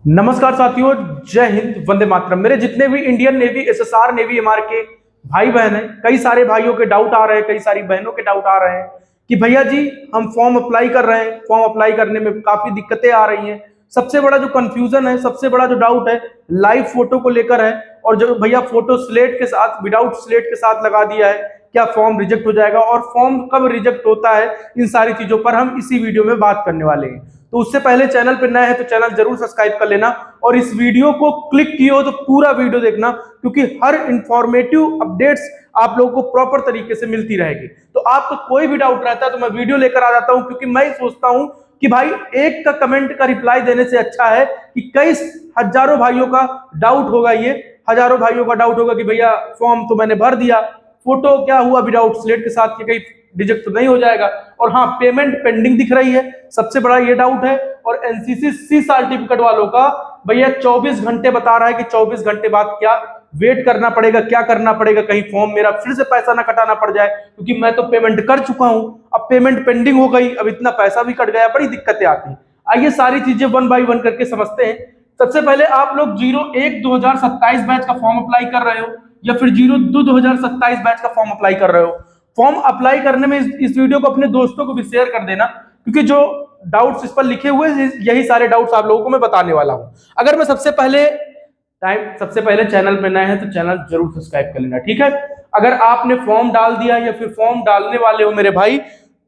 नमस्कार साथियों, जय हिंद, वंदे मातरम। मेरे जितने भी Indian navy, SSR navy, MR के भाई बहन हैं, कई सारे भाइयों के डाउट आ रहे हैं, कई सारी बहनों के डाउट आ रहे हैं कि भैया जी हम फॉर्म अप्लाई कर रहे हैं, फॉर्म अप्लाई करने में काफी दिक्कतें आ रही हैं। सबसे बड़ा जो कंफ्यूजन है, सबसे बड़ा जो डाउट है, लाइव फोटो को लेकर है। और जो भैया फोटो स्लेट के साथ, विदाउट स्लेट के साथ लगा दिया है, क्या फॉर्म रिजेक्ट हो जाएगा और फॉर्म कब रिजेक्ट होता है, इन सारी चीजों पर हम इसी वीडियो में बात करने वाले हैं। तो उससे पहले चैनल पर नया है तो चैनल जरूर सब्सक्राइब कर लेना और इस वीडियो को क्लिक किए हो तो पूरा वीडियो देखना, क्योंकि हर इंफॉर्मेटिव अपडेट्स आप लोगों को प्रॉपर तरीके से मिलती रहेगी। तो आपको कोई भी डाउट रहता है तो मैं वीडियो लेकर आ जाता हूं, क्योंकि मैं सोचता हूं कि भाई एक का कमेंट का रिप्लाई देने से अच्छा है कि कई हजारों भाइयों का डाउट होगा, ये हजारों भाइयों का डाउट होगा कि भैया फॉर्म तो मैंने भर दिया, फोटो क्या हुआ विदाउट स्लेट के साथ, कि कहीं रिजेक्ट तो नहीं हो जाएगा। और हाँ, पेमेंट पेंडिंग दिख रही है, सबसे बड़ा ये डाउट है। और एनसीसी सी सर्टिफिकेट वालों का भैया 24 घंटे बता रहा है कि 24 घंटे बाद क्या वेट करना पड़ेगा, क्या करना पड़ेगा, कहीं फॉर्म मेरा फिर से पैसा ना कटाना पड़ जाए, क्योंकि मैं तो पेमेंट कर चुका हूं, अब पेमेंट पेंडिंग हो गई, अब इतना पैसा भी कट गया, बड़ी दिक्कतें आती हैं। आइए सारी चीजें वन बाय वन करके समझते हैं। सबसे पहले आप लोग 01/2027 बैच का फॉर्म अप्लाई कर रहे हो या फिर 02/2027 बैच का फॉर्म अप्लाई कर रहे हो। फॉर्म अप्लाई करने में इस वीडियो को अपने दोस्तों को भी शेयर कर देना, क्योंकि जो डाउट्स इस पर लिखे हुए यही सारे डाउट्स आप लोगों को मैं बताने वाला हूं। अगर मैं सबसे पहले चैनल पे नए हैं तो चैनल जरूर सब्सक्राइब कर लेना, ठीक है। अगर आपने फॉर्म डाल दिया या फिर फॉर्म डालने वाले हो मेरे भाई,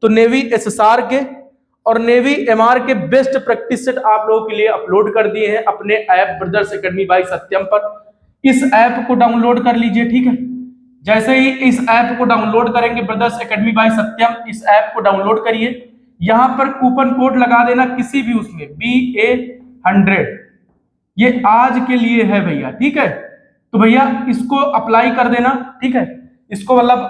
तो नेवी एसएसआर के और नेवी एमआर के बेस्ट प्रैक्टिस सेट आप लोगों के लिए अपलोड कर दिए हैं अपने ऐप ब्रदर्स एकेडमी बाय सत्यम पर। इस ऐप को डाउनलोड कर लीजिए, ठीक है। जैसे ही इस ऐप को डाउनलोड करेंगे, ब्रदर्स एकेडमी बाय सत्यम, इस ऐप को डाउनलोड करिए। यहां पर कूपन कोड लगा देना किसी भी उसमें, BA100, ये आज के लिए है भैया, ठीक है। तो भैया इसको अप्लाई कर देना, ठीक है। इसको मतलब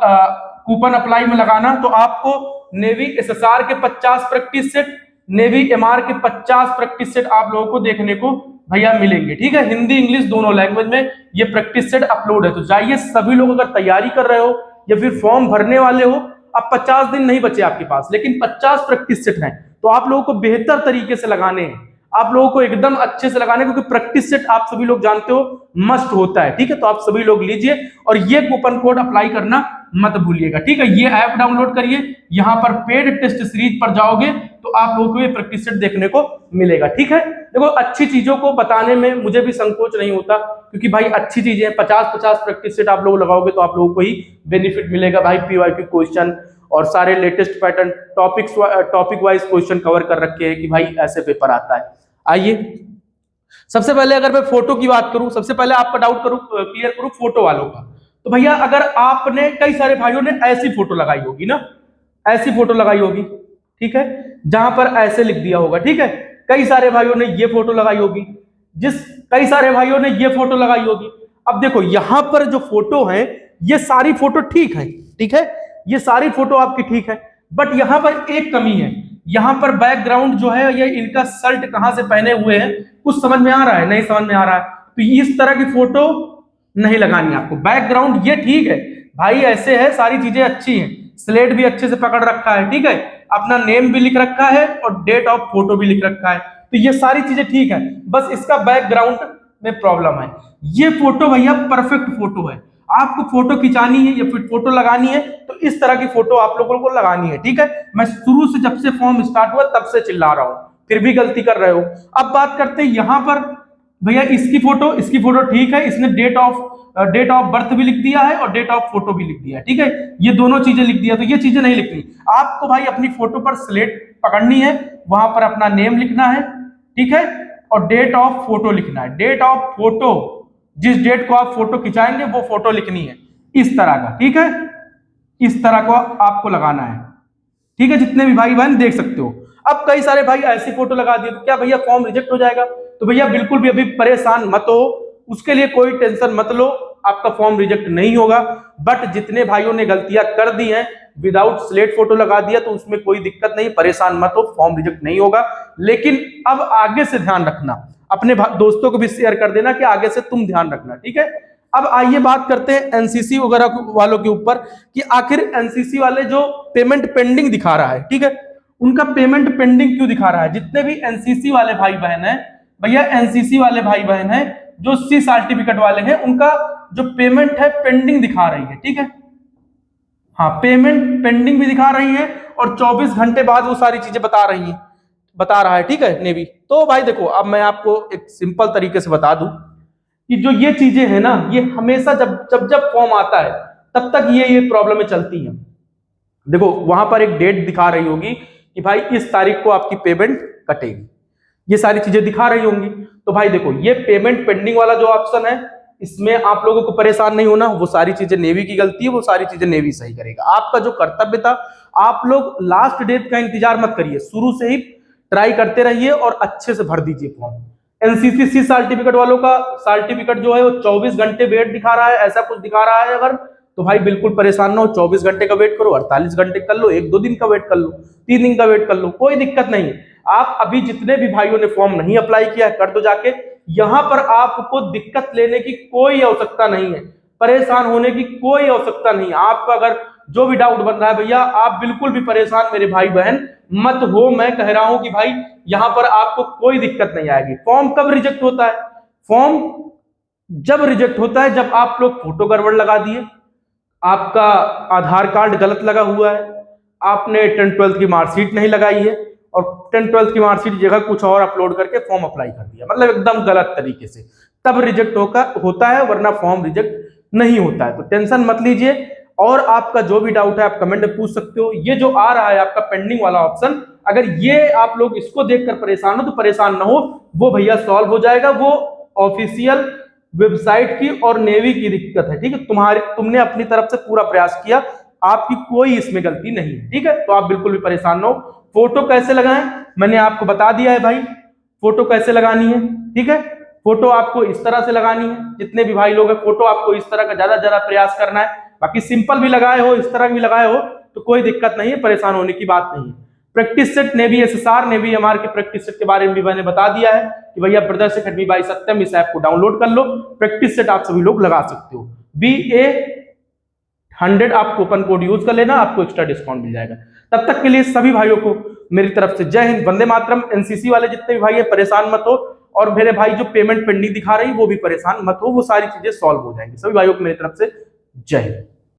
कूपन अप्लाई में लगाना, तो आपको नेवी एसएसआर के 50 प्रैक्टिस सेट, नेवी एमआर के 50 प्रैक्टिस सेट आप लोगों को देखने को भैया मिलेंगे, ठीक है। हिंदी इंग्लिश दोनों लैंग्वेज में ये प्रैक्टिस सेट अपलोड है। तो जाइए सभी लोग, अगर तैयारी कर रहे हो या फिर फॉर्म भरने वाले हो, अब 50 दिन नहीं बचे आपके पास, लेकिन 50 प्रैक्टिस सेट हैं, तो आप लोगों को बेहतर तरीके से लगाने हैं, आप लोगों को एकदम अच्छे से लगाने, क्योंकि प्रैक्टिस सेट आप सभी लोग जानते हो मस्ट होता है, ठीक है। तो आप सभी लोग लीजिए और ये कूपन कोड अप्लाई करना मत भूलिएगा, ठीक है। ये ऐप डाउनलोड करिए, यहां पर पेड टेस्ट सीरीज पर जाओगे तो आप लोगों को ये प्रैक्टिस सेट देखने को मिलेगा, ठीक है। देखो, अच्छी चीजों को बताने में मुझे भी संकोच नहीं होता, क्योंकि भाई अच्छी चीजें 50-50 प्रैक्टिस सेट आप लोग लगाओगे तो आप लोगों को ही बेनिफिट मिलेगा भाई। पीवाईक्यू क्वेश्चन और सारे latest pattern topic wise question cover कर रखे हैं कि भाई ऐसे पेपर आता है। आइए सबसे पहले अगर मैं फोटो की बात करूं, सबसे पहले आपका डाउट करूं, क्लियर करूं फोटो वालों का। तो भैया अगर आपने, कई सारे भाइयों ने ऐसी फोटो लगाई होगी ना, ऐसी फोटो लगाई होगी, ठीक है, जहां पर ऐसे लिख दिया होगा, ठीक है। कई सारे भाइयों ने ये फोटो लगाई होगी, कई सारे भाइयों ने ये फोटो लगाई होगी। अब देखो यहां पर जो फोटो है, ये सारी फोटो ठीक है, ठीक है, ये सारी फोटो आपकी ठीक है, बट यहां पर एक कमी है। यहां पर बैकग्राउंड जो है, ये इनका शर्ट कहां से पहने हुए हैं, कुछ समझ में आ रहा है? नहीं समझ में आ रहा है, तो इस तरह की फोटो नहीं लगानी आपको। बैकग्राउंड ये ठीक है भाई, ऐसे है, सारी चीजें अच्छी हैं, स्लेट भी अच्छे से पकड़ रखा है, ठीक है, अपना नेम भी लिख रखा है और डेट ऑफ फोटो भी लिख रखा है, तो ये सारी चीजें ठीक है, बस इसका बैकग्राउंड में प्रॉब्लम है। ये फोटो भैया परफेक्ट फोटो है, आपको फोटो खिंचानी है या फिर फोटो लगानी है तो इस तरह की फोटो आप लोगों को लगानी है, ठीक है। मैं शुरू से, जब से फॉर्म स्टार्ट हुआ तब से चिल्ला रहा हूं, फिर भी गलती कर रहे हो। अब बात करते हैं यहां पर भैया, इसकी फोटो ठीक है, इसने डेट ऑफ बर्थ भी लिख दिया है और डेट ऑफ फोटो भी लिख दिया है, ठीक है, ये दोनों चीजें लिख दिया, तो ये चीजें नहीं लिखनी आपको भाई। अपनी फोटो पर स्लेट पकड़नी है, वहां पर अपना नेम लिखना है, ठीक है, और डेट ऑफ फोटो लिखना है। डेट ऑफ फोटो, जिस डेट को आप फोटो खिंचाएंगे वो फोटो लिखनी है, इस तरह का, ठीक है, इस तरह को आपको लगाना है, ठीक है। जितने भी भाई बहन देख सकते हो। अब कई सारे भाई ऐसी फोटो लगा दिए तो क्या भैया फॉर्म रिजेक्ट हो जाएगा? तो भैया बिल्कुल भी अभी परेशान मत हो, उसके लिए कोई टेंशन मत लो, आपका फॉर्म रिजेक्ट नहीं होगा। बट जितने भाइयों ने गलतियां कर दी हैं, विदाउट स्लेट फोटो लगा दिया, तो उसमें कोई दिक्कत नहीं, परेशान मत हो, फॉर्म रिजेक्ट नहीं होगा। लेकिन अब आगे से ध्यान रखना, अपने दोस्तों को भी शेयर कर देना कि आगे से तुम ध्यान रखना, ठीक है। अब आइए बात करते हैं एनसीसी वगैरह वालों के ऊपर, कि आखिर एनसीसी वाले जो पेमेंट पेंडिंग दिखा रहा है, ठीक है, उनका पेमेंट पेंडिंग क्यों दिखा रहा है? जितने भी एनसीसी वाले भाई बहन हैं भैया एनसीसी वाले भाई बहन हैं जो सी सर्टिफिकेट वाले हैं, उनका जो पेमेंट है पेंडिंग दिखा रही है, ठीक है। हाँ, पेमेंट पेंडिंग भी दिखा रही है और 24 घंटे बाद वो सारी चीजें बता रहा है, ठीक है नेवी। तो भाई देखो, अब मैं आपको एक सिंपल तरीके से बता दूं कि जो ये चीजें हैं ना, ये हमेशा जब जब जब फॉर्म आता है तब तक ये प्रॉब्लमें चलती हैं। देखो वहां पर एक डेट दिखा रही होगी कि भाई इस तारीख को आपकी पेमेंट कटेगी, ये सारी चीजें दिखा रही होंगी। तो भाई देखो, ये पेमेंट पेंडिंग वाला जो ऑप्शन है, इसमें आप लोगों को परेशान नहीं होना, वो सारी चीजें नेवी की गलती है, वो सारी चीजें नेवी सही करेगा। आपका जो कर्तव्य था, आप लोग लास्ट डेट का इंतजार मत करिए, शुरू से ही ट्राई करते रहिए और अच्छे से भर दीजिए फॉर्म। एनसीसी सी सर्टिफिकेट वालों का सर्टिफिकेट जो है वो 24 घंटे वेट दिखा रहा है, ऐसा कुछ दिखा रहा है अगर, तो भाई बिल्कुल परेशान ना हो। 24 घंटे का वेट करो, 48 घंटे कर लो, 1-2 दिन का वेट कर लो, 3 दिन का वेट कर लो, कोई दिक्कत नहीं। आप अभी जितने भी भाइयों ने फॉर्म नहीं अप्लाई किया है, कर दो जाके। यहां पर आपको दिक्कत लेने की कोई आवश्यकता नहीं है, परेशान होने की कोई आवश्यकता नहीं है। आपका अगर जो भी डाउट बन रहा है भैया, आप बिल्कुल भी परेशान मेरे भाई बहन मत हो। मैं कह रहा हूं कि भाई यहां पर आपको कोई दिक्कत नहीं आएगी। फॉर्म कब रिजेक्ट होता है? फॉर्म जब रिजेक्ट होता है जब आप लोग फोटो गड़बड़ लगा दिए, आपका आधार कार्ड गलत लगा हुआ है, आपने 10th-12th की मार्कशीट नहीं लगाई है और 10th-12th की मार्कशीट जगह कुछ और अपलोड करके फॉर्म अप्लाई कर दिया, मतलब एकदम गलत तरीके से, तब रिजेक्ट होता है, वरना फॉर्म रिजेक्ट नहीं होता है। तो टेंशन मत लीजिए, और आपका जो भी डाउट है आप कमेंट में पूछ सकते हो। ये जो आ रहा है आपका पेंडिंग वाला ऑप्शन, अगर ये आप लोग इसको देखकर परेशान हो तो परेशान ना हो, वो भैया सॉल्व हो जाएगा। वो ऑफिशियल वेबसाइट की और नेवी की दिक्कत है, ठीक है। तुमने अपनी तरफ से पूरा प्रयास किया, आपकी कोई इसमें गलती नहीं है, ठीक है। तो आप बिल्कुल भी परेशान ना हो। फोटो कैसे लगाएं मैंने आपको बता दिया है भाई, फोटो कैसे लगानी है, ठीक है। फोटो आपको इस तरह से लगानी है, जितने भी भाई लोग हैं, फोटो आपको इस तरह का ज्यादा प्रयास करना है। बाकी सिंपल भी लगाए हो, इस तरह भी लगाए हो तो कोई दिक्कत नहीं है, परेशान होने की बात नहीं है। Practice set navy SSR navy MR के प्रैक्टिस सेट के बारे में भी मैंने बता दिया है कि भैया ब्रदर्स अकेडमी बाय सत्यम, इस ऐप को डाउनलोड कर लो। प्रैक्टिस सेट आप सभी लोग लगा सकते हो। BA100 आप कूपन कोड यूज कर लेना, आपको एक्स्ट्रा डिस्काउंट मिल जाएगा। तब तक के लिए सभी भाइयों को मेरी तरफ से जय हिंद, वंदे मातरम। एनसीसी वाले जितने भी भाई है परेशान मत हो, और मेरे भाई जो पेमेंट पेंडिंग दिखा रही वो भी परेशान मत हो, वो सारी चीजें सॉल्व हो जाएंगी। सभी भाइयों को मेरी तरफ से जय हिंद।